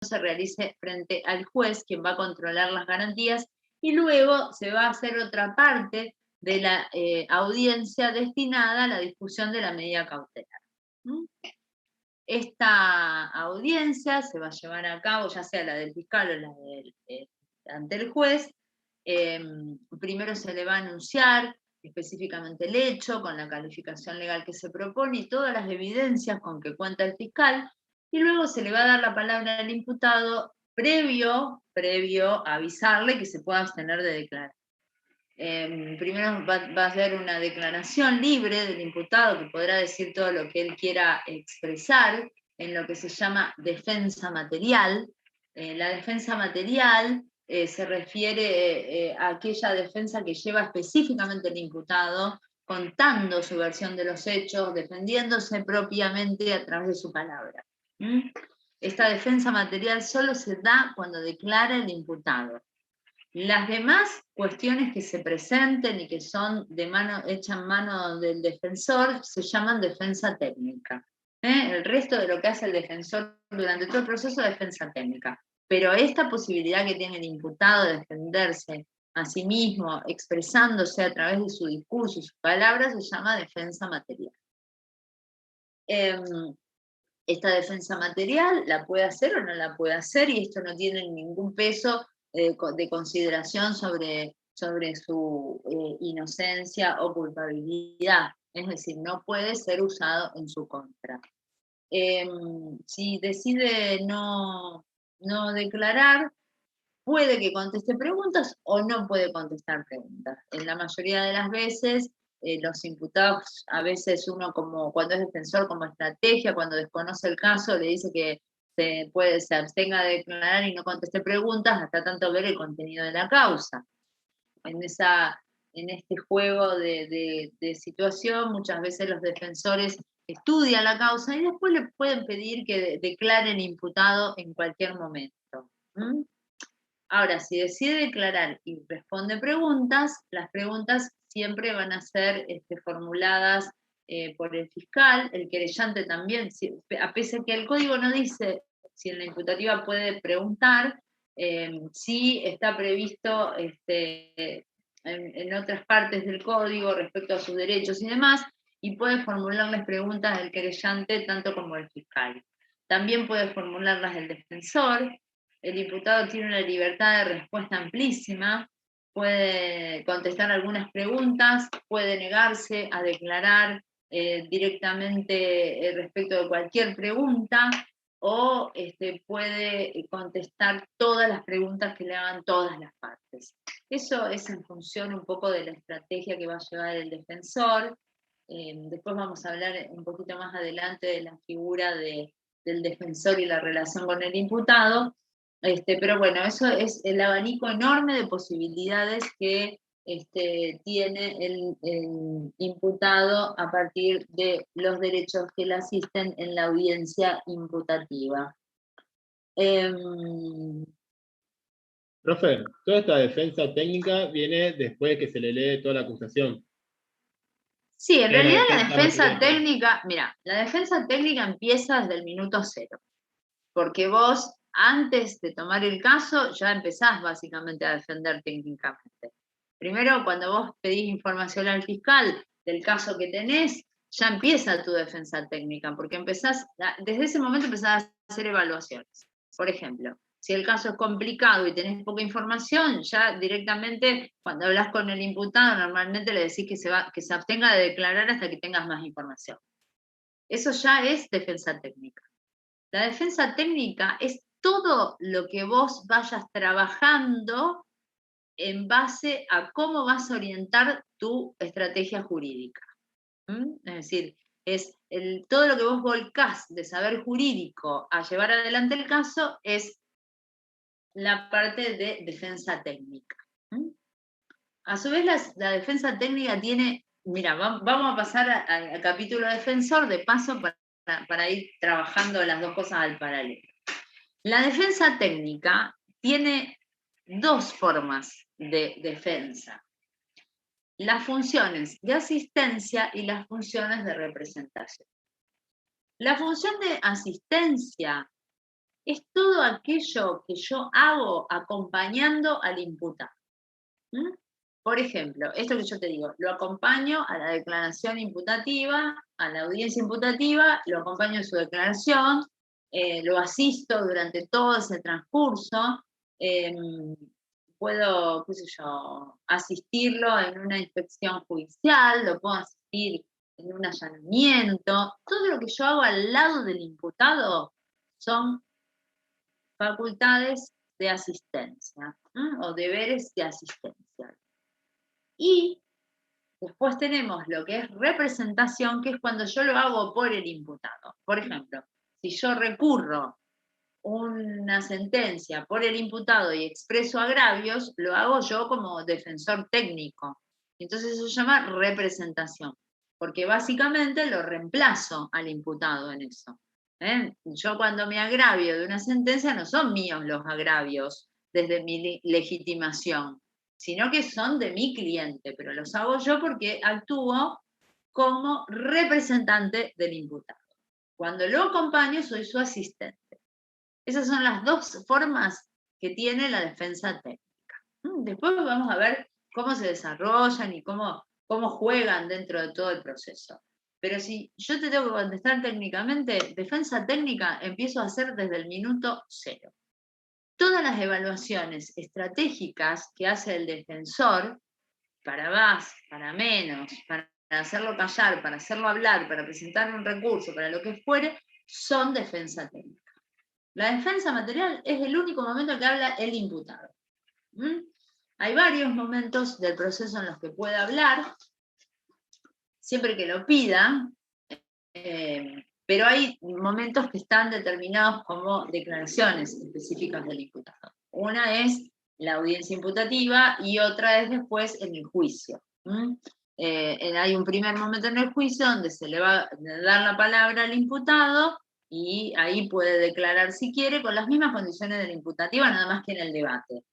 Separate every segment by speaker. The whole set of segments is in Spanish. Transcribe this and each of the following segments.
Speaker 1: se realice frente al juez, quien va a controlar las garantías, y luego se va a hacer otra parte de la audiencia destinada a la discusión de la medida cautelar. ¿Mm? Esta audiencia se va a llevar a cabo, ya sea la del fiscal o la ante el juez. Primero se le va a anunciar específicamente el hecho, con la calificación legal que se propone y todas las evidencias con que cuenta el fiscal, y luego se le va a dar la palabra al imputado previo a avisarle que se pueda abstener de declarar. Primero va a hacer una declaración libre del imputado que podrá decir todo lo que él quiera expresar en lo que se llama defensa material. La defensa material se refiere a aquella defensa que lleva específicamente el imputado, contando su versión de los hechos, defendiéndose propiamente a través de su palabra. Esta defensa material solo se da cuando declara el imputado. Las demás cuestiones que se presenten y que son echan mano del defensor se llaman defensa técnica. El resto de lo que hace el defensor durante todo el proceso es defensa técnica. Pero esta posibilidad que tiene el imputado de defenderse a sí mismo, expresándose a través de su discurso y sus palabras, se llama defensa material. Esta defensa material la puede hacer o no la puede hacer, y esto no tiene ningún peso de consideración sobre su inocencia o culpabilidad. Es decir, no puede ser usado en su contra. Si decide no declarar, puede que conteste preguntas o no puede contestar preguntas. En la mayoría de las veces, los imputados, a veces uno como cuando es defensor, como estrategia, cuando desconoce el caso, le dice que se abstenga de declarar y no conteste preguntas hasta tanto ver el contenido de la causa. En este juego de situación, muchas veces los defensores estudian la causa y después le pueden pedir que declare el imputado en cualquier momento. Ahora, si decide declarar y responde preguntas, las preguntas siempre van a ser formuladas por el fiscal, el querellante también, a pesar que el código no dice si en la imputativa puede preguntar, sí está previsto en otras partes del código respecto a sus derechos y demás, y puede formularles preguntas del querellante tanto como el fiscal. También puede formularlas el defensor. El imputado tiene una libertad de respuesta amplísima, puede contestar algunas preguntas, puede negarse a declarar directamente respecto de cualquier pregunta, o puede contestar todas las preguntas que le hagan todas las partes. Eso es en función un poco de la estrategia que va a llevar el defensor. Después vamos a hablar un poquito más adelante de la figura del defensor y la relación con el imputado. Pero bueno, eso es el abanico enorme de posibilidades que tiene el imputado a partir de los derechos que le asisten en la audiencia imputativa.
Speaker 2: Profe, toda esta defensa técnica viene después de que se le lee toda la acusación.
Speaker 1: Sí, en realidad la defensa técnica, mira, la defensa técnica empieza desde el minuto cero, porque vos antes de tomar el caso ya empezás básicamente a defender técnicamente. Primero, cuando vos pedís información al fiscal del caso que tenés, ya empieza tu defensa técnica, porque desde ese momento empezás a hacer evaluaciones. Por ejemplo, si el caso es complicado y tenés poca información, ya directamente cuando hablas con el imputado normalmente le decís que se abstenga de declarar hasta que tengas más información. Eso ya es defensa técnica. La defensa técnica es todo lo que vos vayas trabajando en base a cómo vas a orientar tu estrategia jurídica. Es decir, es todo lo que vos volcás de saber jurídico a llevar adelante el caso es la parte de defensa técnica. A su vez, la defensa técnica tiene, mira, vamos a pasar al capítulo defensor, de paso para ir trabajando las dos cosas al paralelo. La defensa técnica tiene dos formas de defensa: las funciones de asistencia y las funciones de representación. La función de asistencia Es todo aquello que yo hago acompañando al imputado. ¿Mm? Por ejemplo, esto que yo te digo, lo acompaño a la declaración imputativa, a la audiencia imputativa, lo acompaño en su declaración, lo asisto durante todo ese transcurso, puedo, qué sé yo, asistirlo en una inspección judicial, lo puedo asistir en un allanamiento. Todo lo que yo hago al lado del imputado son facultades de asistencia, o deberes de asistencia. Y después tenemos lo que es representación, que es cuando yo lo hago por el imputado. Por ejemplo, si yo recurro una sentencia por el imputado y expreso agravios, lo hago yo como defensor técnico. Entonces eso se llama representación, porque básicamente lo reemplazo al imputado en eso. Yo cuando me agravio de una sentencia no son míos los agravios desde mi legitimación, sino que son de mi cliente, pero los hago yo porque actúo como representante del imputado. Cuando lo acompaño soy su asistente. Esas son las dos formas que tiene la defensa técnica. Después vamos a ver cómo se desarrollan y cómo juegan dentro de todo el proceso. Pero si yo te tengo que contestar técnicamente, defensa técnica empiezo a hacer desde el minuto cero. Todas las evaluaciones estratégicas que hace el defensor, para más, para menos, para hacerlo callar, para hacerlo hablar, para presentar un recurso, para lo que fuere, son defensa técnica. La defensa material es el único momento en que habla el imputado. Hay varios momentos del proceso en los que puede hablar, siempre que lo pida, pero hay momentos que están determinados como declaraciones específicas del imputado. Una es la audiencia imputativa y otra es después en el juicio. Hay un primer momento en el juicio donde se le va a dar la palabra al imputado y ahí puede declarar si quiere con las mismas condiciones de la imputativa, nada más que en el debate.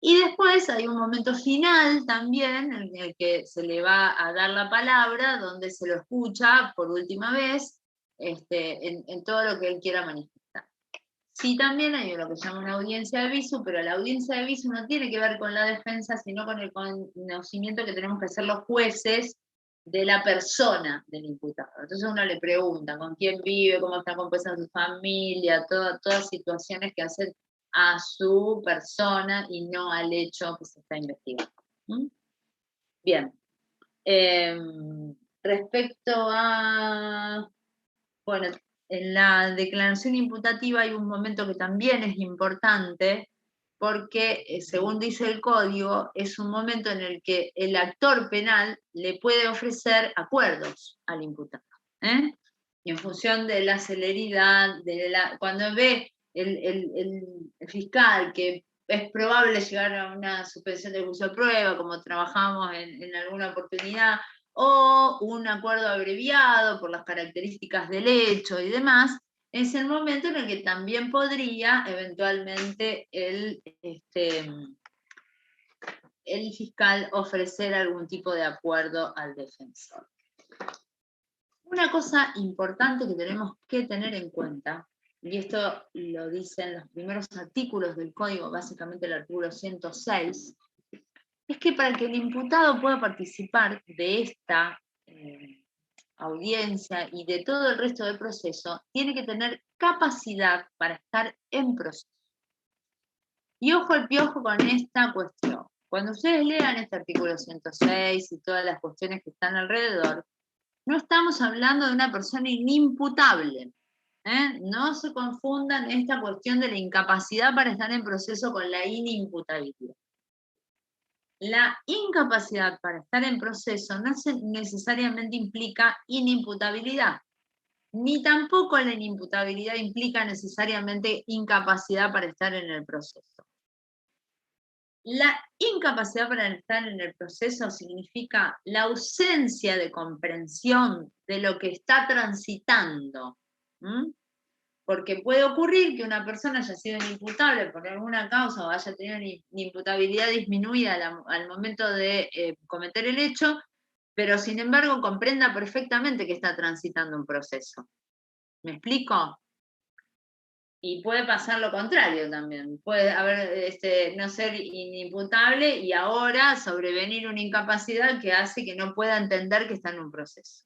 Speaker 1: Y después hay un momento final también en el que se le va a dar la palabra, donde se lo escucha por última vez en todo lo que él quiera manifestar. Sí, también hay lo que se llama una audiencia de viso, pero la audiencia de viso no tiene que ver con la defensa, sino con el conocimiento que tenemos que hacer los jueces de la persona del imputado. Entonces uno le pregunta con quién vive, cómo está compuesta su familia, todas situaciones que hacen a su persona y no al hecho que se está investigando. Bien. Respecto a, bueno, en la declaración imputativa hay un momento que también es importante, porque según dice el código, es un momento en el que el actor penal le puede ofrecer acuerdos al imputado. Y en función de la celeridad, cuando ve el fiscal que es probable llegar a una suspensión de curso de prueba, como trabajamos en alguna oportunidad, o un acuerdo abreviado por las características del hecho y demás, es el momento en el que también podría eventualmente el fiscal ofrecer algún tipo de acuerdo al defensor. Una cosa importante que tenemos que tener en cuenta, y esto lo dicen los primeros artículos del código, básicamente el artículo 106, es que para que el imputado pueda participar de esta audiencia y de todo el resto del proceso, tiene que tener capacidad para estar en proceso. Y ojo al piojo con esta cuestión. Cuando ustedes lean este artículo 106 y todas las cuestiones que están alrededor, no estamos hablando de una persona inimputable. No se confundan esta cuestión de la incapacidad para estar en proceso con la inimputabilidad. La incapacidad para estar en proceso no necesariamente implica inimputabilidad, ni tampoco la inimputabilidad implica necesariamente incapacidad para estar en el proceso. La incapacidad para estar en el proceso significa la ausencia de comprensión de lo que está transitando. Porque puede ocurrir que una persona haya sido inimputable por alguna causa o haya tenido una imputabilidad disminuida al momento de cometer el hecho, pero sin embargo comprenda perfectamente que está transitando un proceso. ¿Me explico? Y puede pasar lo contrario también. Puede haber, no ser inimputable y ahora sobrevenir una incapacidad que hace que no pueda entender que está en un proceso.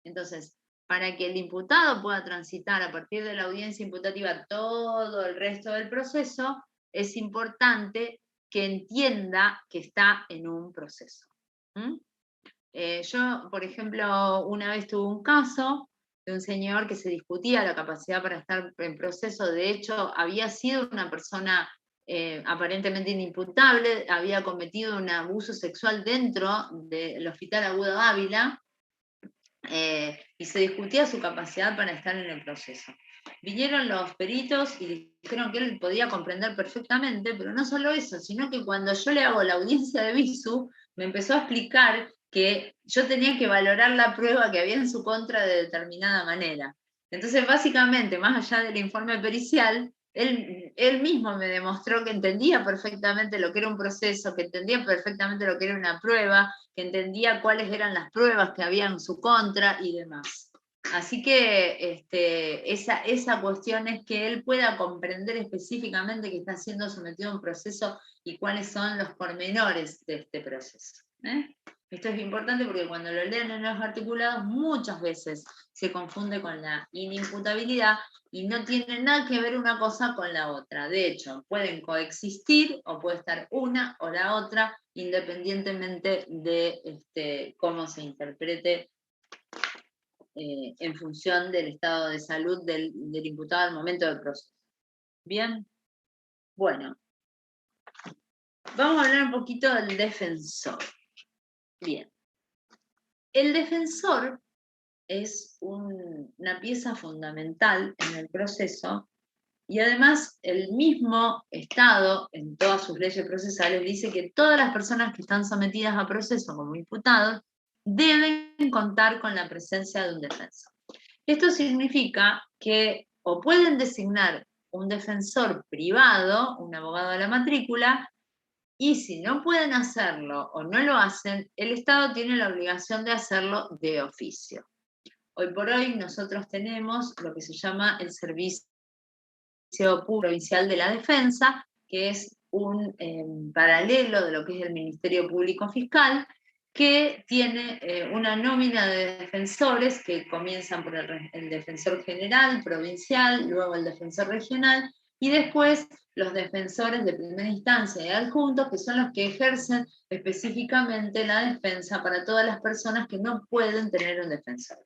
Speaker 1: Entonces, para que el imputado pueda transitar a partir de la audiencia imputativa todo el resto del proceso, es importante que entienda que está en un proceso. Yo, por ejemplo, una vez tuve un caso de un señor que se discutía la capacidad para estar en proceso. De hecho, había sido una persona aparentemente inimputable, había cometido un abuso sexual dentro del Hospital Agudo Ávila, y se discutía su capacidad para estar en el proceso. Vinieron los peritos y dijeron que él podía comprender perfectamente, pero no solo eso, sino que cuando yo le hago la audiencia de visu, me empezó a explicar que yo tenía que valorar la prueba que había en su contra de determinada manera. Entonces, básicamente, más allá del informe pericial, él mismo me demostró que entendía perfectamente lo que era un proceso, que entendía perfectamente lo que era una prueba, que entendía cuáles eran las pruebas que había en su contra y demás. Así que esa cuestión es que él pueda comprender específicamente que está siendo sometido a un proceso y cuáles son los pormenores de este proceso. Esto es importante porque cuando lo leen en los articulados muchas veces se confunde con la inimputabilidad y no tiene nada que ver una cosa con la otra. De hecho, pueden coexistir o puede estar una o la otra independientemente de cómo se interprete en función del estado de salud del imputado al momento del proceso. Bien, bueno, vamos a hablar un poquito del defensor. Bien, el defensor es una pieza fundamental en el proceso y además el mismo Estado, en todas sus leyes procesales, dice que todas las personas que están sometidas a proceso como imputados deben contar con la presencia de un defensor. Esto significa que o pueden designar un defensor privado, un abogado de la matrícula, y si no pueden hacerlo o no lo hacen, el Estado tiene la obligación de hacerlo de oficio. Hoy por hoy nosotros tenemos lo que se llama el Servicio Provincial de la Defensa, que es un paralelo de lo que es el Ministerio Público Fiscal, que tiene una nómina de defensores que comienzan por el defensor general, provincial, luego el defensor regional, y después los defensores de primera instancia y adjuntos, que son los que ejercen específicamente la defensa para todas las personas que no pueden tener un defensor.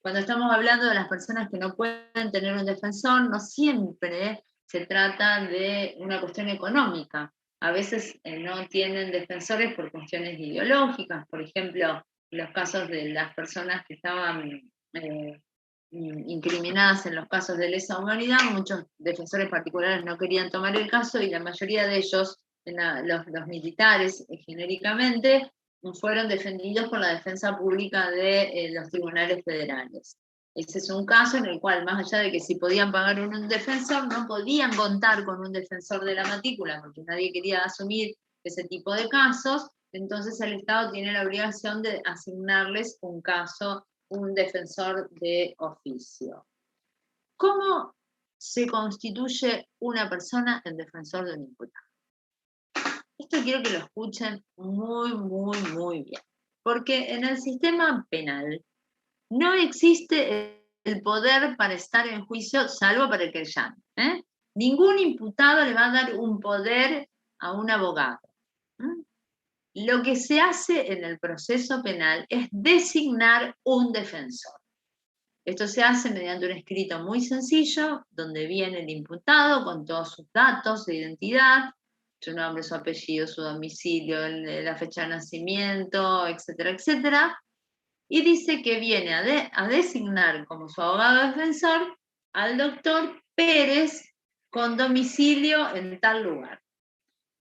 Speaker 1: Cuando estamos hablando de las personas que no pueden tener un defensor, no siempre se trata de una cuestión económica. A veces no tienen defensores por cuestiones ideológicas. Por ejemplo, los casos de las personas que estaban incriminadas en los casos de lesa humanidad, muchos defensores particulares no querían tomar el caso y la mayoría de ellos, los militares genéricamente, fueron defendidos por la defensa pública de los tribunales federales. Ese es un caso en el cual, más allá de que si podían pagar un defensor, no podían contar con un defensor de la matrícula, porque nadie quería asumir ese tipo de casos. Entonces el Estado tiene la obligación de asignarles un caso, un defensor de oficio. ¿Cómo se constituye una persona en defensor de un imputado? Esto quiero que lo escuchen muy, muy, muy bien. Porque en el sistema penal no existe el poder para estar en juicio, salvo para el querellante. Ningún imputado le va a dar un poder a un abogado. Lo que se hace en el proceso penal es designar un defensor. Esto se hace mediante un escrito muy sencillo, donde viene el imputado con todos sus datos de identidad, su nombre, su apellido, su domicilio, la fecha de nacimiento, etcétera, etcétera, y dice que viene a designar como su abogado defensor al doctor Pérez con domicilio en tal lugar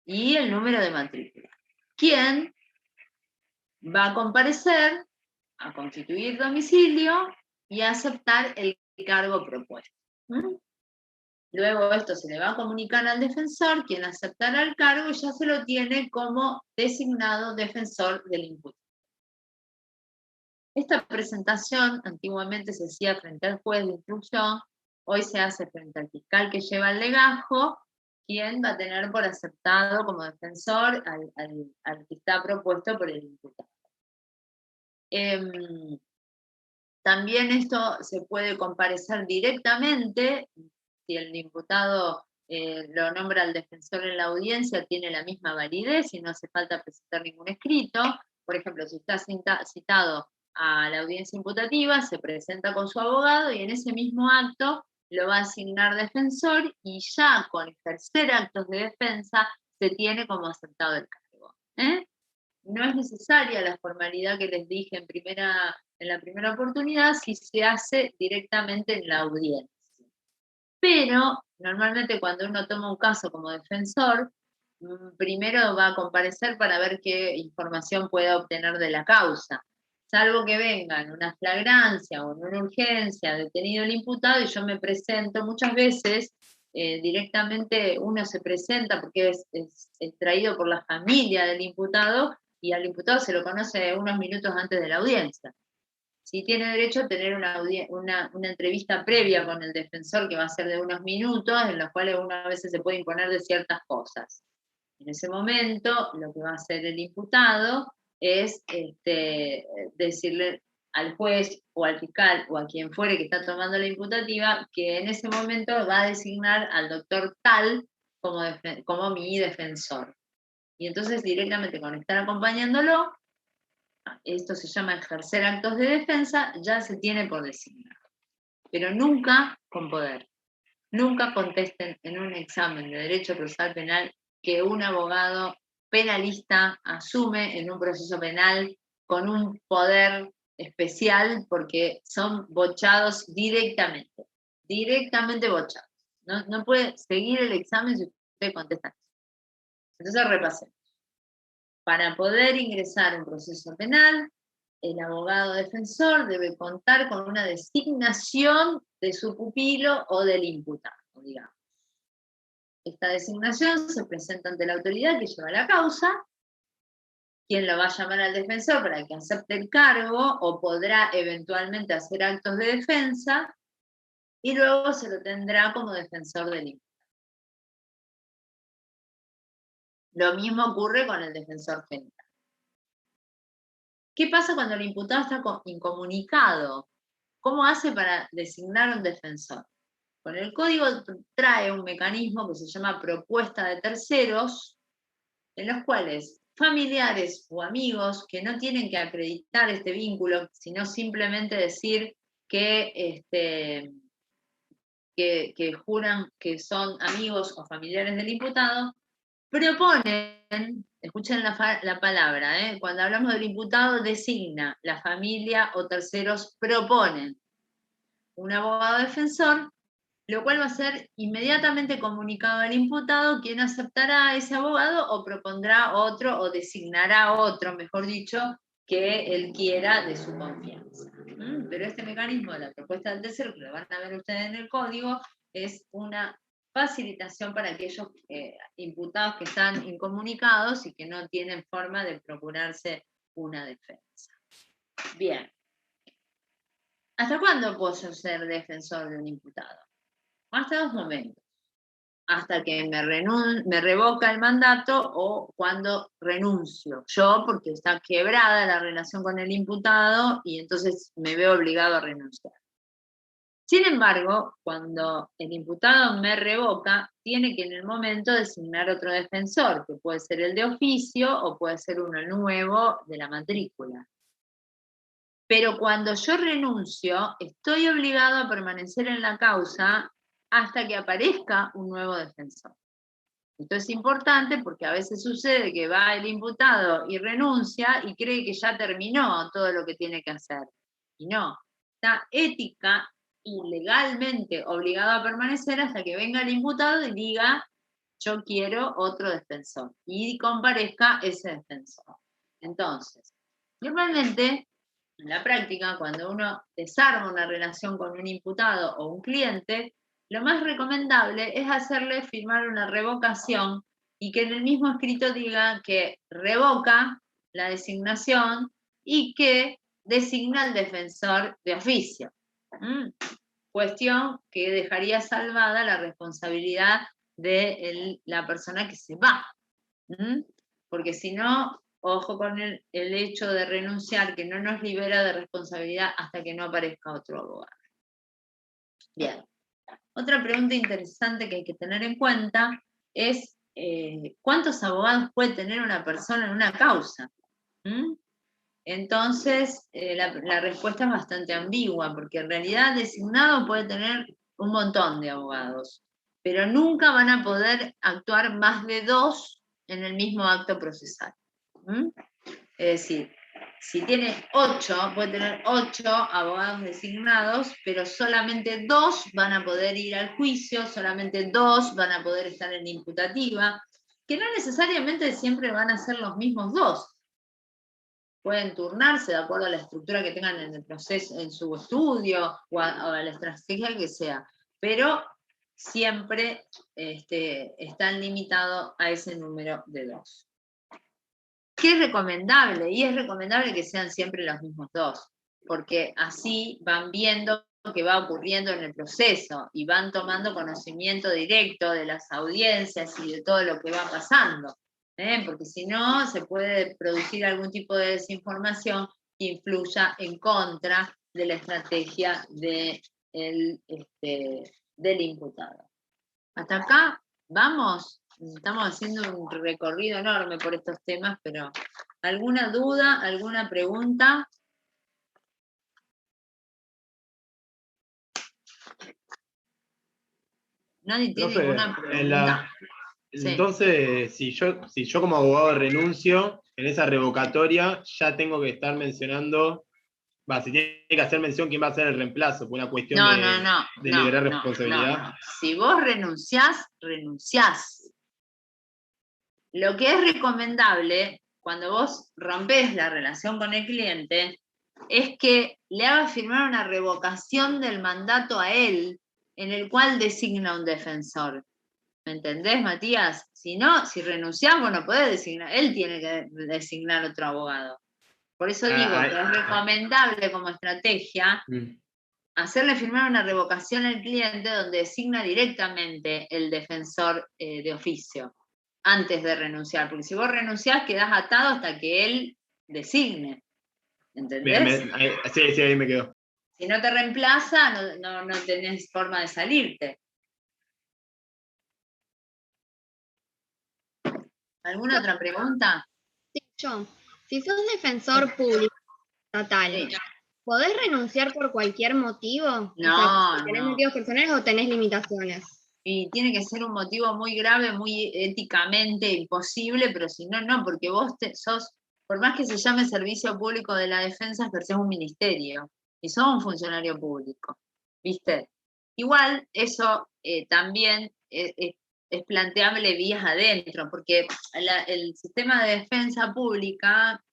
Speaker 1: y el número de matrícula. ¿Quién va a comparecer, a constituir domicilio y a aceptar el cargo propuesto? Luego esto se le va a comunicar al defensor, quien aceptará el cargo y ya se lo tiene como designado defensor del imputado. Esta presentación antiguamente se hacía frente al juez de instrucción, hoy se hace frente al fiscal que lleva el legajo, quien va a tener por aceptado como defensor al que está propuesto por el imputado. También esto se puede comparecer directamente, si el imputado lo nombra al defensor en la audiencia, tiene la misma validez y no hace falta presentar ningún escrito. Por ejemplo, si está citado a la audiencia imputativa, se presenta con su abogado y en ese mismo acto lo va a asignar defensor y ya con ejercer actos de defensa se tiene como aceptado el cargo. No es necesaria la formalidad que les dije en la primera oportunidad si se hace directamente en la audiencia. Pero normalmente cuando uno toma un caso como defensor, primero va a comparecer para ver qué información puede obtener de la causa. Salvo que venga en una flagrancia o en una urgencia detenido el imputado y yo me presento muchas veces, directamente uno se presenta porque es traído por la familia del imputado y al imputado se lo conoce unos minutos antes de la audiencia. Sí tiene derecho a tener una entrevista previa con el defensor que va a ser de unos minutos, en los cuales uno a veces se puede imponer de ciertas cosas. En ese momento, lo que va a hacer el imputado es decirle al juez o al fiscal o a quien fuere que está tomando la imputativa que en ese momento va a designar al doctor tal como mi defensor. Y entonces directamente con estar acompañándolo, esto se llama ejercer actos de defensa, ya se tiene por designar. Pero nunca con poder. Nunca contesten en un examen de Derecho Procesal Penal que un abogado penalista asume en un proceso penal con un poder especial porque son bochados directamente. Directamente bochados. No puede seguir el examen si usted contesta eso. Entonces repasemos. Para poder ingresar a un proceso penal, el abogado defensor debe contar con una designación de su pupilo o del imputado, digamos. Esta designación se presenta ante la autoridad que lleva la causa, quien lo va a llamar al defensor para que acepte el cargo o podrá eventualmente hacer actos de defensa y luego se lo tendrá como defensor del imputado. Lo mismo ocurre con el defensor general. ¿Qué pasa cuando el imputado está incomunicado? ¿Cómo hace para designar un defensor? Con el código trae un mecanismo que se llama propuesta de terceros, en los cuales familiares o amigos que no tienen que acreditar este vínculo, sino simplemente decir que juran que son amigos o familiares del imputado, proponen, escuchen la palabra, cuando hablamos del imputado designa, la familia o terceros proponen un abogado defensor, lo cual va a ser inmediatamente comunicado al imputado, quien aceptará a ese abogado o propondrá otro o designará otro, mejor dicho, que él quiera de su confianza. Pero este mecanismo de la propuesta del tercero, que lo van a ver ustedes en el código, es una facilitación para aquellos imputados que están incomunicados y que no tienen forma de procurarse una defensa. Bien. ¿Hasta cuándo puedo ser defensor de un imputado? Hasta 2 momentos. Hasta que me revoca el mandato o cuando renuncio. Yo, porque está quebrada la relación con el imputado y entonces me veo obligado a renunciar. Sin embargo, cuando el imputado me revoca, tiene que en el momento designar otro defensor, que puede ser el de oficio o puede ser uno nuevo de la matrícula. Pero cuando yo renuncio, estoy obligado a permanecer en la causa hasta que aparezca un nuevo defensor. Esto es importante porque a veces sucede que va el imputado y renuncia y cree que ya terminó todo lo que tiene que hacer. Y no, está ética y legalmente obligado a permanecer hasta que venga el imputado y diga, yo quiero otro defensor, y comparezca ese defensor. Entonces, normalmente, en la práctica, cuando uno desarma una relación con un imputado o un cliente, lo más recomendable es hacerle firmar una revocación y que en el mismo escrito diga que revoca la designación y que designa al defensor de oficio. cuestión que dejaría salvada la responsabilidad de la persona que se va. Porque si no, ojo con el hecho de renunciar, que no nos libera de responsabilidad hasta que no aparezca otro abogado. Bien. Otra pregunta interesante que hay que tener en cuenta es ¿cuántos abogados puede tener una persona en una causa? Entonces, la respuesta es bastante ambigua, porque en realidad designado puede tener un montón de abogados, pero nunca van a poder actuar más de 2 en el mismo acto procesal. Es decir, si tiene 8, puede tener 8 abogados designados, pero solamente 2 van a poder ir al juicio, solamente 2 van a poder estar en imputativa, que no necesariamente siempre van a ser los mismos 2. Pueden turnarse de acuerdo a la estructura que tengan en el proceso, en su estudio, o a la estrategia que sea, pero siempre están limitados a ese número de 2. ¿Qué es recomendable? Y es recomendable que sean siempre los mismos 2, porque así van viendo lo que va ocurriendo en el proceso y van tomando conocimiento directo de las audiencias y de todo lo que va pasando. Porque si no, se puede producir algún tipo de desinformación que influya en contra de la estrategia del imputado. Hasta acá, vamos. Estamos haciendo un recorrido enorme por estos temas, pero ¿alguna duda, alguna pregunta? ¿Nadie tiene
Speaker 2: Profe,
Speaker 1: ninguna pregunta?
Speaker 2: entonces, si yo como abogado renuncio, en esa revocatoria ya tengo que estar mencionando, si tiene que hacer mención quién va a ser el reemplazo, por una cuestión de liberar responsabilidad.
Speaker 1: No. Si vos renunciás, renunciás. Lo que es recomendable, cuando vos rompés la relación con el cliente, es que le hagas firmar una revocación del mandato a él, en el cual designa un defensor. ¿Me entendés, Matías? Si no, si renunciás, vos no podés designar, él tiene que designar otro abogado. Por eso digo que es recomendable como estrategia hacerle firmar una revocación al cliente donde designa directamente el defensor de oficio antes de renunciar, porque si vos renunciás quedás atado hasta que él designe, ¿entendés?
Speaker 2: Sí, ahí me quedo.
Speaker 1: Si no te reemplaza, no tenés forma de salirte. ¿Alguna otra pregunta?
Speaker 3: Sí, yo. Si sos defensor público estatal, ¿podés renunciar por cualquier motivo?
Speaker 1: No,
Speaker 3: ¿tenés motivos personales o tenés limitaciones?
Speaker 1: Y tiene que ser un motivo muy grave, muy éticamente imposible, pero si no, no, porque vos sos, por más que se llame Servicio Público de la Defensa, ejercés un ministerio y sos un funcionario público, ¿viste? Igual eso también es planteable vías adentro, porque el sistema de defensa pública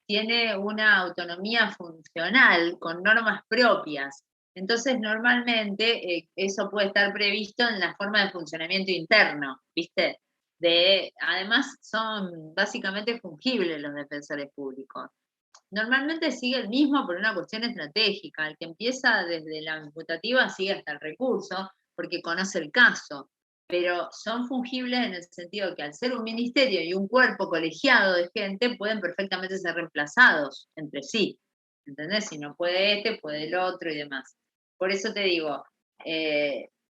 Speaker 1: tiene una autonomía funcional con normas propias. Entonces, normalmente eso puede estar previsto en la forma de funcionamiento interno, ¿viste? Además, son básicamente fungibles los defensores públicos. Normalmente sigue el mismo por una cuestión estratégica. El que empieza desde la imputativa sigue hasta el recurso porque conoce el caso. Pero son fungibles en el sentido que al ser un ministerio y un cuerpo colegiado de gente, pueden perfectamente ser reemplazados entre sí. ¿Entendés? Si no puede este, puede el otro y demás. Por eso te digo,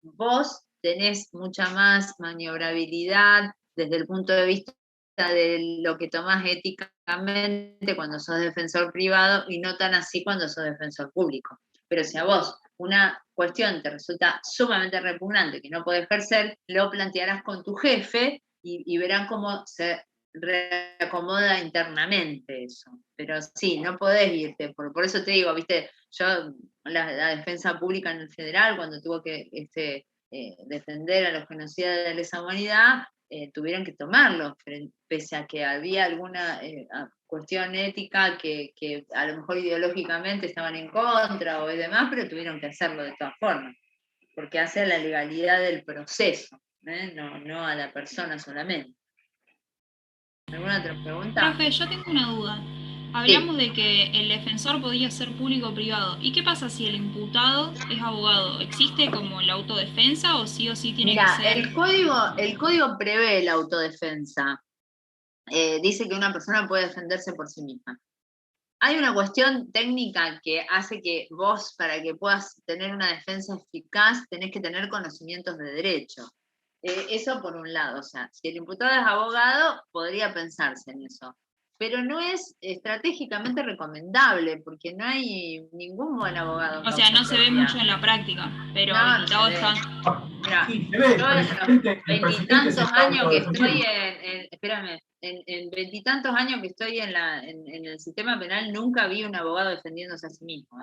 Speaker 1: vos tenés mucha más maniobrabilidad desde el punto de vista de lo que tomás éticamente cuando sos defensor privado y no tan así cuando sos defensor público. Pero si a vos una cuestión te resulta sumamente repugnante que no podés ejercer, lo plantearás con tu jefe y verán cómo se reacomoda internamente eso. Pero sí, no podés irte. Por eso te digo, viste, yo la defensa pública en el federal, cuando tuvo que defender a los genocidas de lesa humanidad, tuvieron que tomarlo, pese a que había alguna cuestión ética que a lo mejor ideológicamente estaban en contra o demás, pero tuvieron que hacerlo de todas formas, porque hace a la legalidad del proceso, no a la persona solamente. ¿Alguna otra pregunta?
Speaker 4: Profe, yo tengo una duda. Hablamos de que el defensor podía ser público o privado. ¿Y qué pasa si el imputado es abogado? ¿Existe como la autodefensa o sí tiene
Speaker 1: Mira,
Speaker 4: que ser?
Speaker 1: el código prevé la autodefensa. Dice que una persona puede defenderse por sí misma. Hay una cuestión técnica que hace que vos, para que puedas tener una defensa eficaz, tenés que tener conocimientos de derecho. Eso por un lado, o sea, si el imputado es abogado, podría pensarse en eso. Pero no es estratégicamente recomendable, porque no hay ningún buen abogado.
Speaker 4: O sea, no se ve mucho en la práctica, pero
Speaker 1: no,
Speaker 4: invitado
Speaker 1: está.
Speaker 4: Mira,
Speaker 5: sí, se ve,
Speaker 1: yo en los veintitantos años que estoy en veintitantos años que estoy en el sistema penal, nunca vi un abogado defendiéndose a sí mismo.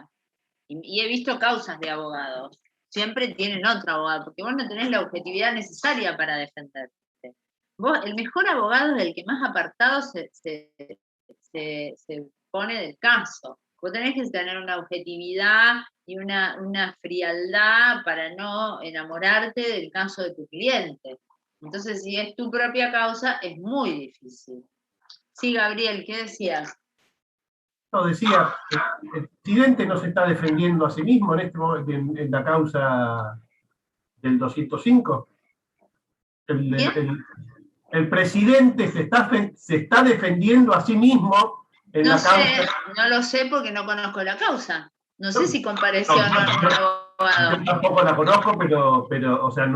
Speaker 1: Y he visto causas de abogados. Siempre tienen otro abogado, porque vos no tenés la objetividad necesaria para defenderte. Vos, el mejor abogado es el que más apartado se pone del caso. Vos tenés que tener una objetividad y una frialdad para no enamorarte del caso de tu cliente. Entonces, si es tu propia causa, es muy difícil. Sí, Gabriel, ¿qué decías?
Speaker 5: No, decía, el presidente no se está defendiendo a sí mismo en este momento en la causa del 205. El presidente se está defendiendo a sí mismo en la causa.
Speaker 1: No lo sé porque no conozco la causa. No sé si compareció o no el abogado.
Speaker 5: Yo tampoco la conozco, pero o sea,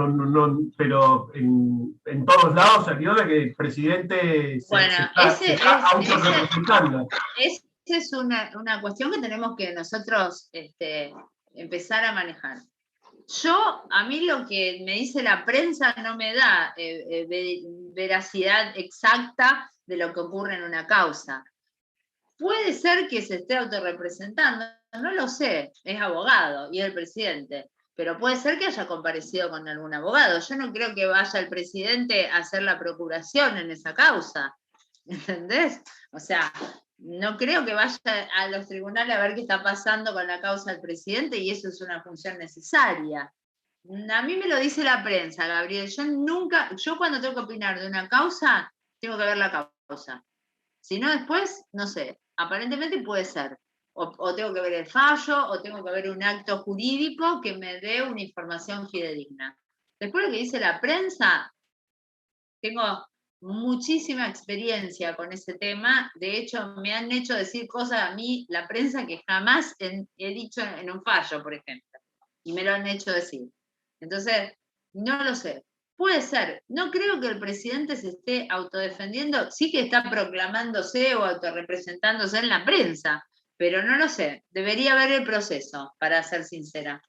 Speaker 5: pero en todos lados salió de que el presidente se está autorrepresentando.
Speaker 1: Esa es una cuestión que tenemos que nosotros empezar a manejar. A mí lo que me dice la prensa no me da veracidad exacta de lo que ocurre en una causa. Puede ser que se esté autorrepresentando, no lo sé, es abogado y es el presidente, pero puede ser que haya comparecido con algún abogado. Yo no creo que vaya el presidente a hacer la procuración en esa causa, ¿entendés? O sea, no creo que vaya a los tribunales a ver qué está pasando con la causa del presidente y eso es una función necesaria. A mí me lo dice la prensa, Gabriel. Yo cuando tengo que opinar de una causa, tengo que ver la causa. Si no, después, no sé, aparentemente puede ser. O tengo que ver el fallo, o tengo que ver un acto jurídico que me dé una información fidedigna. Después lo que dice la prensa, tengo muchísima experiencia con ese tema. De hecho, me han hecho decir cosas a mí, la prensa, que jamás he dicho en un fallo, por ejemplo. Y me lo han hecho decir. Entonces, no lo sé. Puede ser. No creo que el presidente se esté autodefendiendo. Sí que está proclamándose o autorrepresentándose en la prensa, pero no lo sé. Debería haber el proceso, para ser sincera.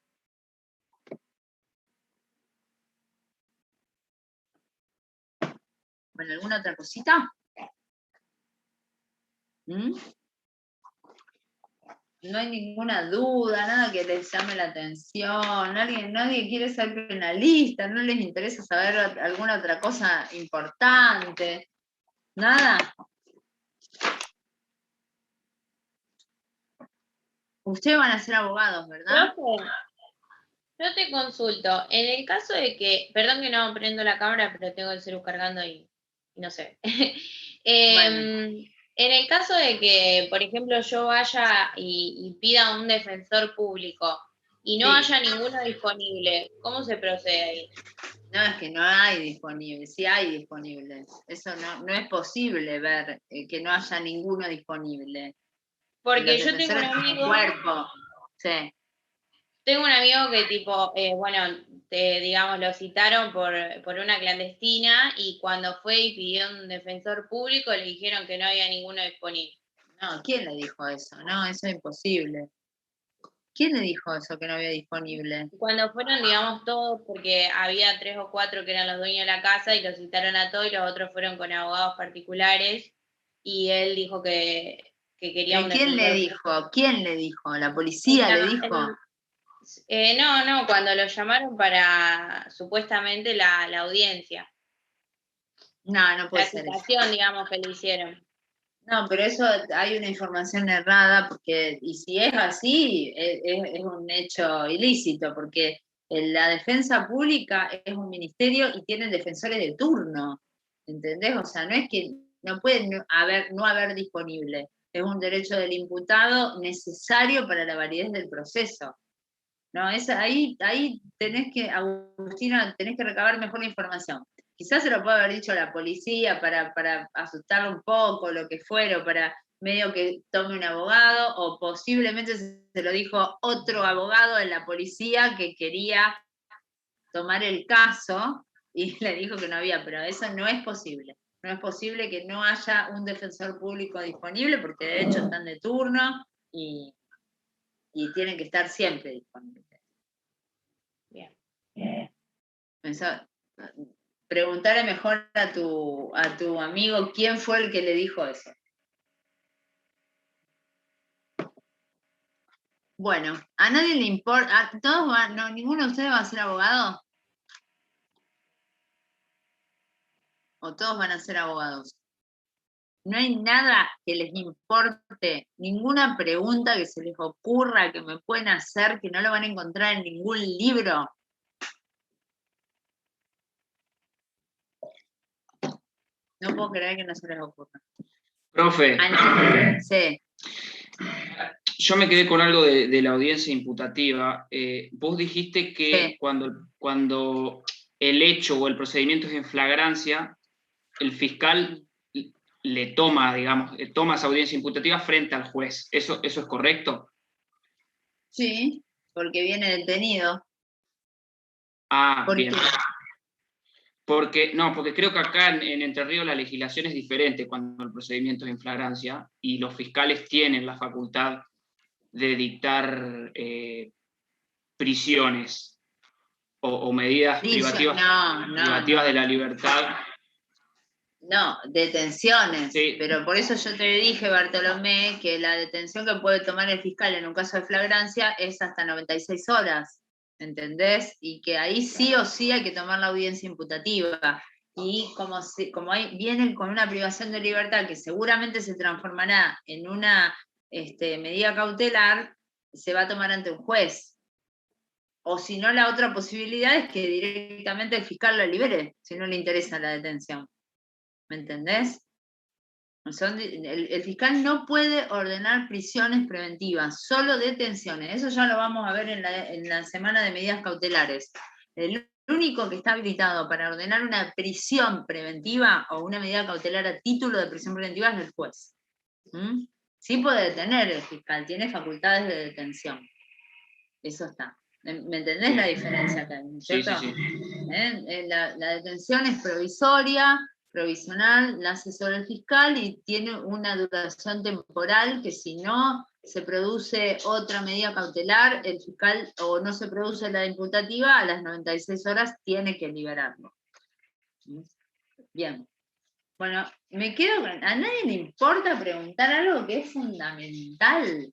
Speaker 1: Bueno, ¿alguna otra cosita? No hay ninguna duda, nada que les llame la atención, nadie quiere ser penalista, no les interesa saber alguna otra cosa importante, nada. Ustedes van a ser abogados, ¿verdad?
Speaker 6: Yo te consulto, en el caso de que, perdón que no prendo la cámara, pero tengo el celular cargando y no sé. Bueno. En el caso de que, por ejemplo, yo vaya y pida un defensor público y no haya ninguno disponible, ¿cómo se procede ahí?
Speaker 1: No, es que no hay disponible, sí hay disponibles. Eso no es posible ver que no haya ninguno disponible.
Speaker 6: Porque yo tengo un amigo...
Speaker 1: Sí.
Speaker 6: Tengo un amigo que tipo, digamos, lo citaron por una clandestina y cuando fue y pidió un defensor público le dijeron que no había ninguno disponible.
Speaker 1: No, ¿quién le dijo eso? No, eso es imposible. ¿Quién le dijo eso, que no había disponible?
Speaker 6: Cuando fueron, digamos, todos, porque había 3 o 4 que eran los dueños de la casa y los citaron a todos y los otros fueron con abogados particulares y él dijo que quería un defensor.
Speaker 1: ¿Quién le dijo? ¿Quién le dijo? ¿La policía le dijo?
Speaker 6: No, cuando lo llamaron para supuestamente la audiencia.
Speaker 1: No puede ser.
Speaker 6: La citación, digamos, que le hicieron.
Speaker 1: No, pero eso hay una información errada, porque, y si es así, es un hecho ilícito, porque la defensa pública es un ministerio y tienen defensores de turno, ¿entendés? O sea, no es que no pueden no haber disponible. es un derecho del imputado necesario para la validez del proceso. No, ahí Agustina, tenés que recabar mejor la información. Quizás se lo puede haber dicho a la policía para asustarlo un poco, lo que fuera, o para medio que tome un abogado, o posiblemente se lo dijo otro abogado de la policía que quería tomar el caso y le dijo que no había, pero eso no es posible. No es posible que no haya un defensor público disponible, porque de hecho están de turno y tienen que estar siempre disponibles.
Speaker 6: Bien.
Speaker 1: Preguntarle mejor a tu amigo quién fue el que le dijo eso. Bueno, a nadie le importa, ninguno de ustedes va a ser abogado. ¿O todos van a ser abogados? No hay nada que les importe, ninguna pregunta que se les ocurra que me pueden hacer, que no lo van a encontrar en ningún libro. No puedo creer que no se les ocurra.
Speaker 7: Profe.
Speaker 1: Sí.
Speaker 7: Yo me quedé con algo de la audiencia imputativa. Vos dijiste que
Speaker 1: sí.
Speaker 7: cuando el hecho o el procedimiento es en flagrancia, el fiscal le toma, toma esa audiencia imputativa frente al juez. ¿Eso es correcto?
Speaker 1: Sí, porque viene detenido.
Speaker 7: Bien. Porque creo que acá en Entre Ríos la legislación es diferente cuando el procedimiento es en flagrancia y los fiscales tienen la facultad de dictar prisiones o medidas privativas de la libertad.
Speaker 1: No, detenciones.
Speaker 7: Sí.
Speaker 1: Pero por eso yo te dije, Bartolomé, que la detención que puede tomar el fiscal en un caso de flagrancia es hasta 96 horas. ¿Entendés? Y que ahí sí o sí hay que tomar la audiencia imputativa. Y como vienen con una privación de libertad que seguramente se transformará en una medida cautelar, se va a tomar ante un juez. O si no, la otra posibilidad es que directamente el fiscal lo libere, si no le interesa la detención. ¿Me entendés? El fiscal no puede ordenar prisiones preventivas, solo detenciones. Eso ya lo vamos a ver en la semana de medidas cautelares. El único que está habilitado para ordenar una prisión preventiva o una medida cautelar a título de prisión preventiva es el juez. Sí puede detener el fiscal, tiene facultades de detención. Eso está. ¿Me entendés la diferencia acá? ¿Cierto?
Speaker 7: Sí.
Speaker 1: La detención es provisional, la asesora el fiscal y tiene una duración temporal que si no se produce otra medida cautelar, el fiscal o no se produce la imputativa, a las 96 horas tiene que liberarlo. Bien. Bueno, me quedo con... ¿A nadie le importa preguntar algo que es fundamental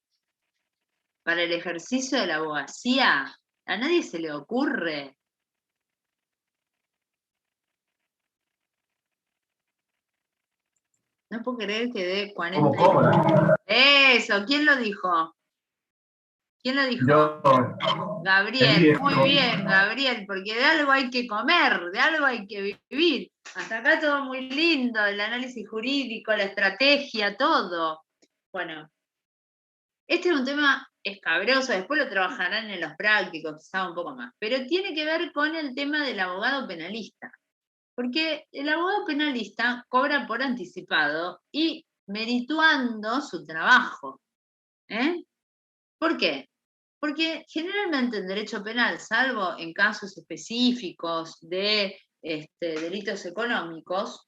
Speaker 1: para el ejercicio de la abogacía? ¿A nadie se le ocurre? No puedo creer que dé 40
Speaker 5: ¿Cómo cobra?
Speaker 1: Eso, ¿quién lo dijo? ¿Quién lo dijo?
Speaker 5: Yo.
Speaker 1: Gabriel, muy bien, Gabriel, porque de algo hay que comer, de algo hay que vivir. Hasta acá todo muy lindo, el análisis jurídico, la estrategia, todo. Bueno, este es un tema escabroso, después lo trabajarán en los prácticos, quizá un poco más, pero tiene que ver con el tema del abogado penalista. Porque el abogado penalista cobra por anticipado y merituando su trabajo. ¿Por qué? Porque generalmente en derecho penal, salvo en casos específicos de delitos económicos,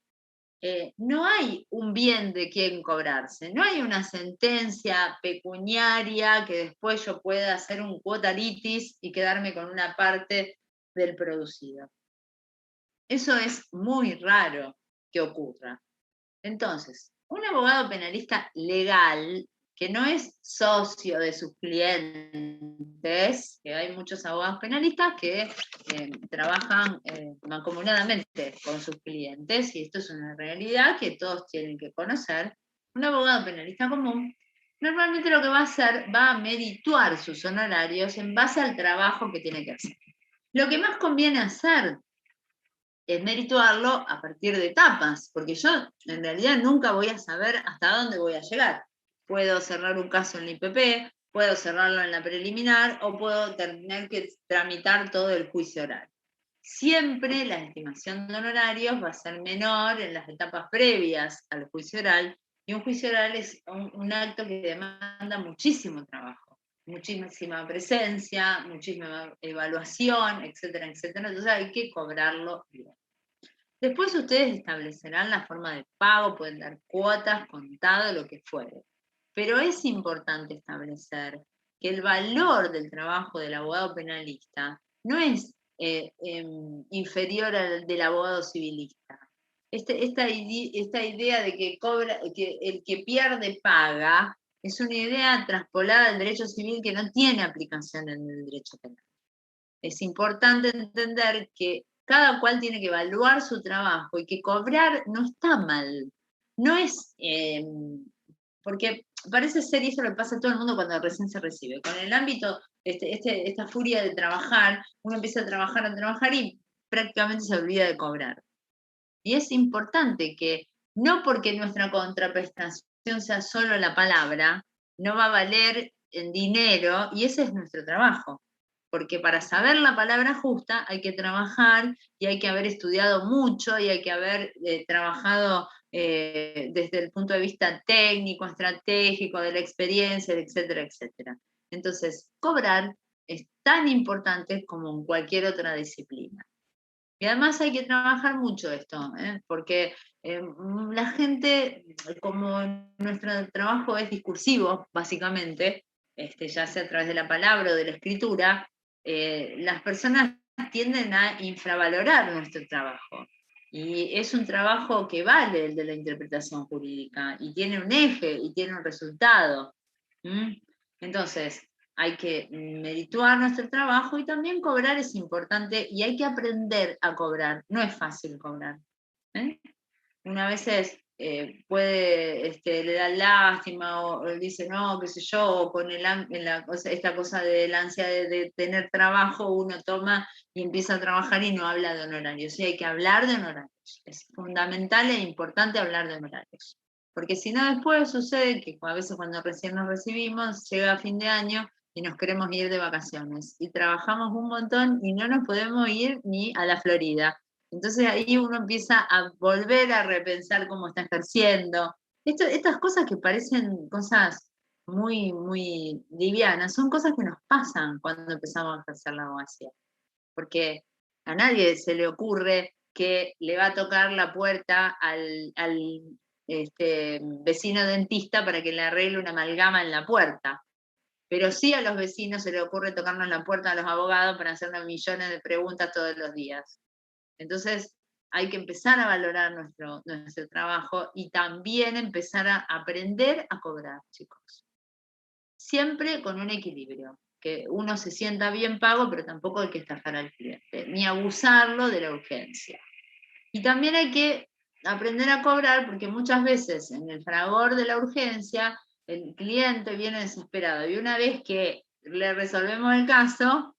Speaker 1: no hay un bien de quien cobrarse, no hay una sentencia pecuniaria que después yo pueda hacer un quota litis y quedarme con una parte del producido. Eso es muy raro que ocurra. Entonces, un abogado penalista legal, que no es socio de sus clientes, que hay muchos abogados penalistas que trabajan mancomunadamente con sus clientes, y esto es una realidad que todos tienen que conocer. Un abogado penalista común, normalmente lo que va a hacer, va a merituar sus honorarios en base al trabajo que tiene que hacer. Lo que más conviene hacer es merituarlo a partir de etapas, porque yo en realidad nunca voy a saber hasta dónde voy a llegar. puedo cerrar un caso en la IPP, puedo cerrarlo en la preliminar o puedo tener que tramitar todo el juicio oral. Siempre la estimación de honorarios va a ser menor en las etapas previas al juicio oral, y un juicio oral es un acto que demanda muchísimo trabajo, muchísima presencia, muchísima evaluación, etcétera, etcétera. Entonces hay que cobrarlo bien. Después ustedes establecerán la forma de pago, pueden dar cuotas, contado, lo que fuere. Pero es importante establecer que el valor del trabajo del abogado penalista no es inferior al del abogado civilista. Esta idea de que el que pierde paga es una idea traspolada al derecho civil que no tiene aplicación en el derecho penal. Es importante entender que cada cual tiene que evaluar su trabajo y que cobrar no está mal. No es, porque parece ser, y eso le pasa a todo el mundo cuando recién se recibe. Con el ámbito, esta furia de trabajar, uno empieza a trabajar y prácticamente se olvida de cobrar. Y es importante que, no porque nuestra contraprestación sea solo la palabra, no va a valer en dinero, y ese es nuestro trabajo. Porque para saber la palabra justa hay que trabajar y hay que haber estudiado mucho y hay que haber trabajado desde el punto de vista técnico, estratégico, de la experiencia, etcétera, etcétera. Entonces, cobrar es tan importante como en cualquier otra disciplina. Y además hay que trabajar mucho esto, porque la gente, como nuestro trabajo es discursivo, básicamente, ya sea a través de la palabra o de la escritura, las personas tienden a infravalorar nuestro trabajo. Y es un trabajo que vale el de la interpretación jurídica, y tiene un eje, y tiene un resultado. Entonces, hay que merituar nuestro trabajo, y también cobrar es importante, y hay que aprender a cobrar. No es fácil cobrar. Una vez le da lástima o dice, no, qué sé yo, o con esta cosa del ansia de tener trabajo, uno toma y empieza a trabajar y no habla de honorarios. Sí, hay que hablar de honorarios. Es fundamental e importante hablar de honorarios. Porque si no, después sucede que a veces cuando recién nos recibimos, llega fin de año y nos queremos ir de vacaciones. Y trabajamos un montón y no nos podemos ir ni a la Florida. Entonces ahí uno empieza a volver a repensar cómo está ejerciendo. Estas cosas que parecen cosas muy, muy livianas, son cosas que nos pasan cuando empezamos a ejercer la abogacía. Porque a nadie se le ocurre que le va a tocar la puerta al vecino dentista para que le arregle una amalgama en la puerta. Pero sí a los vecinos se le ocurre tocarnos la puerta a los abogados para hacernos millones de preguntas todos los días. Entonces hay que empezar a valorar nuestro trabajo y también empezar a aprender a cobrar, chicos. Siempre con un equilibrio, que uno se sienta bien pago, pero tampoco hay que estafar al cliente, ni abusarlo de la urgencia. Y también hay que aprender a cobrar, porque muchas veces en el fragor de la urgencia el cliente viene desesperado, y una vez que le resolvemos el caso,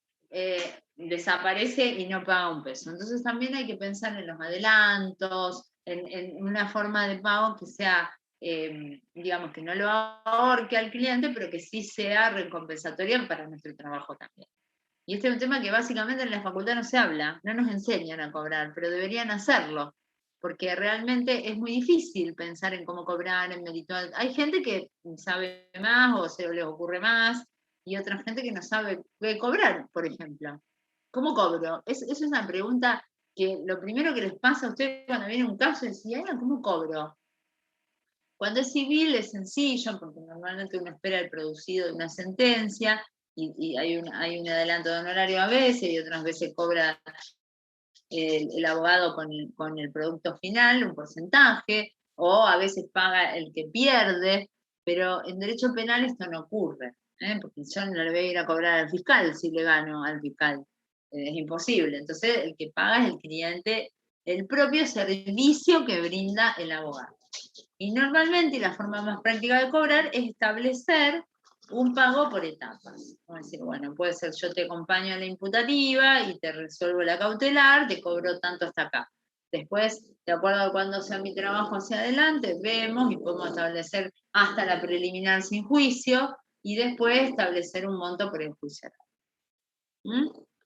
Speaker 1: desaparece y no paga un peso. Entonces también hay que pensar en los adelantos, en una forma de pago que sea, digamos, que no lo ahorque al cliente, pero que sí sea recompensatoria para nuestro trabajo también. Y este es un tema que básicamente en la facultad no se habla, no nos enseñan a cobrar, pero deberían hacerlo, porque realmente es muy difícil pensar en cómo cobrar, en meritual. Hay gente que sabe más o se les ocurre más, y otra gente que no sabe cobrar, por ejemplo. ¿Cómo cobro? Es una pregunta que lo primero que les pasa a ustedes cuando viene un caso es decir, ¿cómo cobro? Cuando es civil es sencillo, porque normalmente uno espera el producido de una sentencia, y hay un adelanto de honorario a veces, y otras veces cobra el abogado con el producto final, un porcentaje, o a veces paga el que pierde, pero en derecho penal esto no ocurre, porque yo no le voy a ir a cobrar al fiscal si le gano al fiscal, es imposible. Entonces el que paga es el cliente, el propio servicio que brinda el abogado. Y normalmente la forma más práctica de cobrar es establecer un pago por etapas. Vamos a decir, bueno, puede ser yo te acompaño a la imputativa y te resuelvo la cautelar, te cobro tanto hasta acá. Después, de acuerdo a cuándo sea mi trabajo hacia adelante, vemos y podemos establecer hasta la preliminar sin juicio y después establecer un monto prejudicial.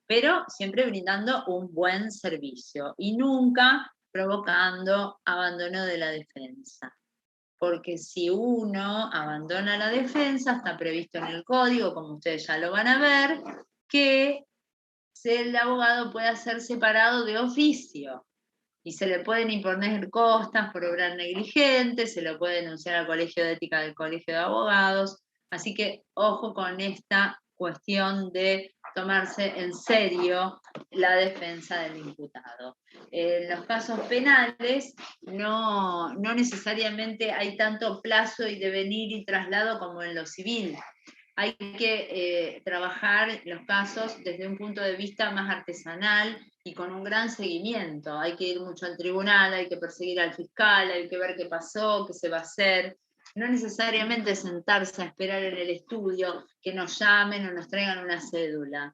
Speaker 1: Pero siempre brindando un buen servicio y nunca provocando abandono de la defensa. Porque si uno abandona la defensa, está previsto en el código, como ustedes ya lo van a ver, que el abogado pueda ser separado de oficio y se le pueden imponer costas por obrar negligente, se lo puede denunciar al Colegio de Ética del Colegio de Abogados, así que ojo con esta cuestión de tomarse en serio la defensa del imputado. En los casos penales no necesariamente hay tanto plazo y devenir y traslado como en lo civil. Hay que trabajar los casos desde un punto de vista más artesanal y con un gran seguimiento. Hay que ir mucho al tribunal, hay que perseguir al fiscal, hay que ver qué pasó, qué se va a hacer. No necesariamente sentarse a esperar en el estudio que nos llamen o nos traigan una cédula.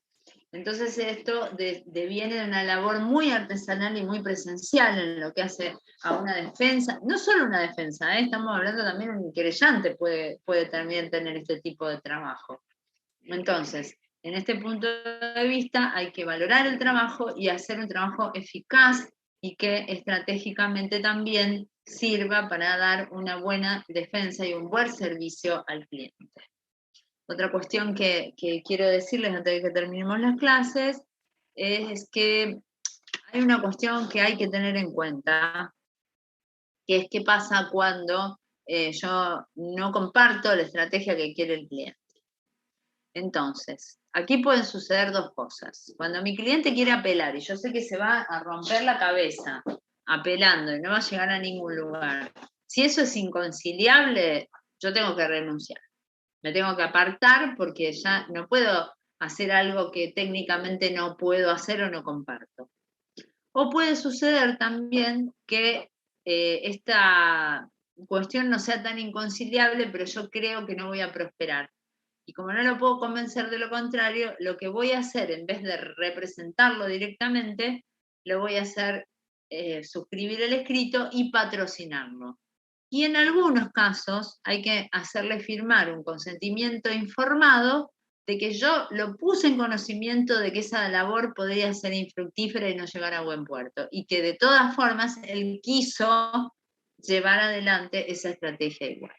Speaker 1: Entonces esto deviene de una labor muy artesanal y muy presencial en lo que hace a una defensa, no solo una defensa, estamos hablando también de un querellante puede también tener este tipo de trabajo. Entonces, en este punto de vista hay que valorar el trabajo y hacer un trabajo eficaz y que estratégicamente también sirva para dar una buena defensa y un buen servicio al cliente. Otra cuestión que quiero decirles antes de que terminemos las clases es que hay una cuestión que hay que tener en cuenta, que es qué pasa cuando yo no comparto la estrategia que quiere el cliente. Entonces, aquí pueden suceder dos cosas. Cuando mi cliente quiere apelar y yo sé que se va a romper la cabeza apelando y no va a llegar a ningún lugar, si eso es inconciliable, yo tengo que renunciar. Me tengo que apartar porque ya no puedo hacer algo que técnicamente no puedo hacer o no comparto. O puede suceder también que esta cuestión no sea tan inconciliable, pero yo creo que no voy a prosperar. Y como no lo puedo convencer de lo contrario, lo que voy a hacer, en vez de representarlo directamente, lo voy a hacer suscribir el escrito y patrocinarlo. Y en algunos casos hay que hacerle firmar un consentimiento informado de que yo lo puse en conocimiento de que esa labor podría ser infructífera y no llegar a buen puerto. Y que de todas formas él quiso llevar adelante esa estrategia igual.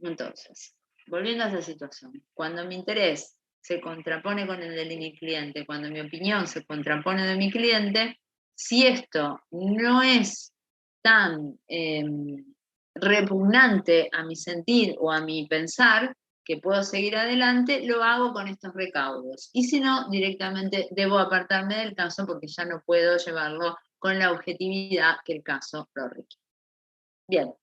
Speaker 1: Entonces, volviendo a esa situación, cuando mi interés se contrapone con el de mi cliente, cuando mi opinión se contrapone de mi cliente, si esto no es tan repugnante a mi sentir o a mi pensar, que puedo seguir adelante, lo hago con estos recaudos. Y si no, directamente debo apartarme del caso porque ya no puedo llevarlo con la objetividad que el caso lo requiere. Bien,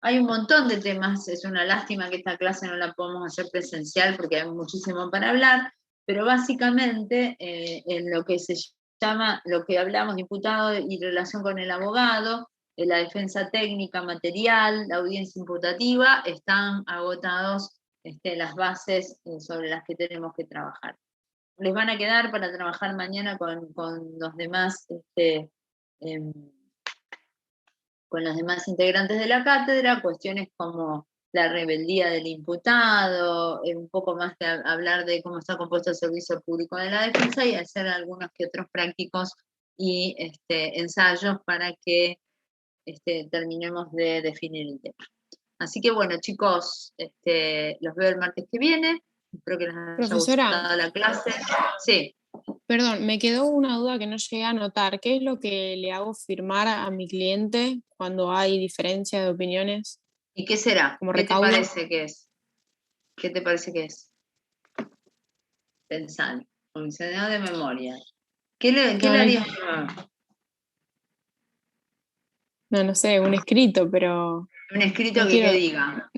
Speaker 1: hay un montón de temas, es una lástima que esta clase no la podamos hacer presencial porque hay muchísimo para hablar, pero básicamente en lo que se llama, lo que hablamos, imputado y relación con el abogado, la defensa técnica material, la audiencia imputativa, están agotados las bases sobre las que tenemos que trabajar. Les van a quedar para trabajar mañana con los demás, con los demás integrantes de la cátedra, cuestiones como la rebeldía del imputado, un poco más de hablar de cómo está compuesto el servicio público de la defensa y hacer algunos que otros prácticos y ensayos para que terminemos de definir el tema. Así que bueno, chicos, los veo el martes que viene. Espero que les haya gustado la clase. Sí.
Speaker 8: Perdón, me quedó una duda que no llegué a anotar. ¿Qué es lo que le hago firmar a mi cliente cuando hay diferencia de opiniones?
Speaker 1: ¿Y qué será?
Speaker 8: Como
Speaker 1: ¿Qué
Speaker 8: recaudo?
Speaker 1: te parece que es? ¿Qué te parece que es? Pensar, funcionario de memoria. ¿Qué le harías firmar?
Speaker 8: No sé, un escrito, pero...
Speaker 1: Un escrito que diga.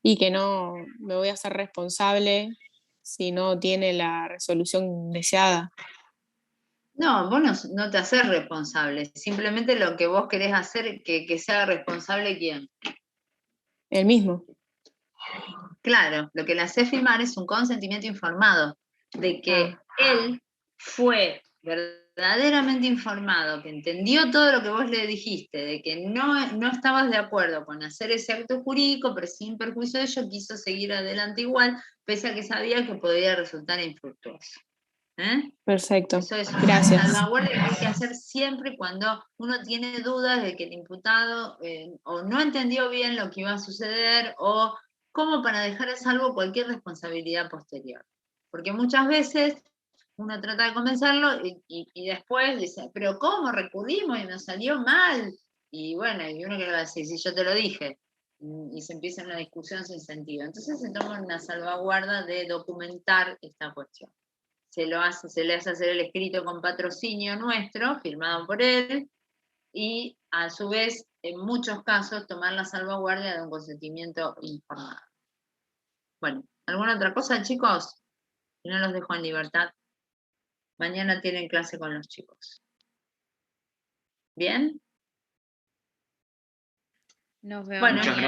Speaker 8: Y que no me voy a hacer responsable si no tiene la resolución deseada.
Speaker 1: No, vos no te haces responsable. Simplemente lo que vos querés hacer, que se haga responsable, ¿quién?
Speaker 8: El mismo.
Speaker 1: Claro, lo que le hace firmar es un consentimiento informado de que él fue verdaderamente informado, que entendió todo lo que vos le dijiste, de que no estabas de acuerdo con hacer ese acto jurídico, pero sin perjuicio de ello, quiso seguir adelante igual, pese a que sabía que podría resultar infructuoso.
Speaker 8: Perfecto.
Speaker 1: Eso es
Speaker 8: Gracias.
Speaker 1: una salvaguardia que hay que hacer siempre cuando uno tiene dudas de que el imputado o no entendió bien lo que iba a suceder o como para dejar a salvo cualquier responsabilidad posterior. Porque muchas veces uno trata de convencerlo y después dice, pero ¿cómo recurrimos y nos salió mal? Y bueno, y uno que le va a decir, si yo te lo dije, y se empieza una discusión sin sentido. Entonces se toma una salvaguarda de documentar esta cuestión. Se le hace hacer el escrito con patrocinio nuestro, firmado por él, y a su vez, en muchos casos, tomar la salvaguardia de un consentimiento informado. Bueno, ¿alguna otra cosa, chicos? Si no los dejo en libertad. Mañana tienen clase con los chicos. ¿Bien?
Speaker 6: Nos vemos.
Speaker 1: Bueno,
Speaker 7: Muchas gracias.